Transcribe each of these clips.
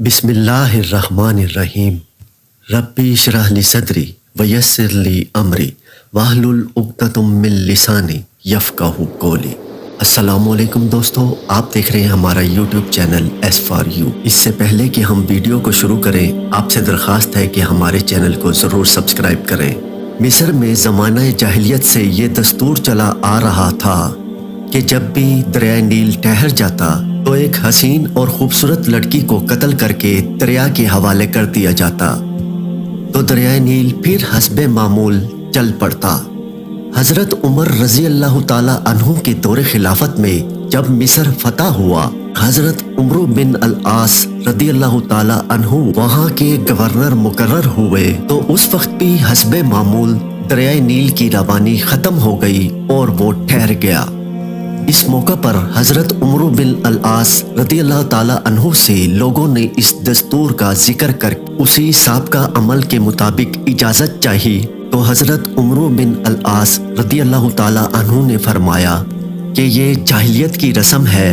بسم اللہ الرحمن الرحیم ربی اشرح لی صدری ویسر لی امری واحلل عقدۃ من لسانی یفقہوا قولی۔ السلام علیکم دوستو، آپ دیکھ رہے ہیں ہمارا YouTube channel S for you. اس سے پہلے کہ ہم ویڈیو کو شروع کریں، آپ سے درخواست ہے کہ ہمارے چینل کو ضرور سبسکرائب کریں۔ مصر میں زمانہ جاہلیت سے یہ دستور چلا آ رہا تھا کہ جب بھی دریائے نیل ٹھہر جاتا تو ایک حسین اور خوبصورت لڑکی کو قتل کر کے دریا کے حوالے کر دیا جاتا تو دریائے نیل پھر حسب معمول چل پڑتا۔ حضرت عمر رضی اللہ تعالی عنہ کے دور خلافت میں جب مصر فتح ہوا، حضرت عمرو بن العاص رضی اللہ تعالی عنہ وہاں کے گورنر مقرر ہوئے تو اس وقت بھی حسب معمول دریائے نیل کی روانی ختم ہو گئی اور وہ ٹھہر گیا۔ اس موقع پر حضرت عمرو بن العاص رضی اللہ تعالی عنہ سے لوگوں نے اس دستور کا ذکر کر اسی سابقہ عمل کے مطابق اجازت چاہی تو حضرت عمرو بن العاص رضی اللہ تعالی عنہ نے فرمایا کہ یہ جاہلیت کی رسم ہے،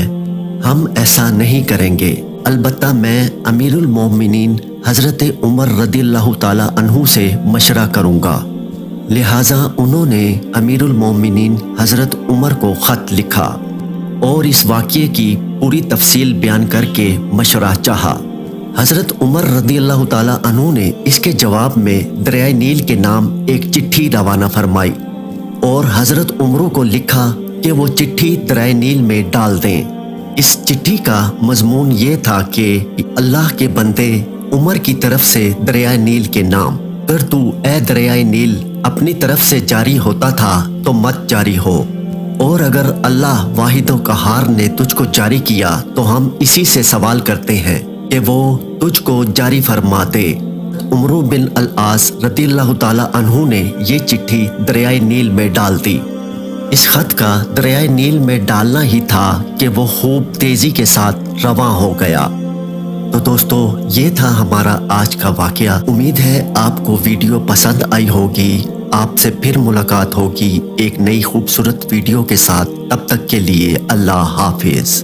ہم ایسا نہیں کریں گے، البتہ میں امیر المومنین حضرت عمر رضی اللہ تعالی عنہ سے مشورہ کروں گا۔ لہٰذا انہوں نے امیر المومنین حضرت عمر کو خط لکھا اور اس واقعے کی پوری تفصیل بیان کر کے مشورہ چاہا۔ حضرت عمر رضی اللہ تعالی عنہ نے اس کے جواب میں دریائے نیل کے نام ایک چٹھی روانہ فرمائی اور حضرت عمرو کو لکھا کہ وہ چٹھی دریائے نیل میں ڈال دیں۔ اس چٹھی کا مضمون یہ تھا کہ اللہ کے بندے عمر کی طرف سے دریائے نیل کے نام، اگر تو اے دریائے نیل اپنی طرف سے جاری ہوتا تھا تو مت جاری ہو، اور اگر اللہ واحد و قہار نے تجھ کو جاری کیا تو ہم اسی سے سوال کرتے ہیں کہ وہ تجھ کو جاری فرما دے۔ عمرو بن العاص رضی اللہ تعالی عنہ نے یہ چٹھی دریائے نیل میں ڈال دی۔ اس خط کا دریائے نیل میں ڈالنا ہی تھا کہ وہ خوب تیزی کے ساتھ رواں ہو گیا۔ تو دوستو، یہ تھا ہمارا آج کا واقعہ۔ امید ہے آپ کو ویڈیو پسند آئی ہوگی۔ آپ سے پھر ملاقات ہوگی ایک نئی خوبصورت ویڈیو کے ساتھ۔ تب تک کے لیے اللہ حافظ۔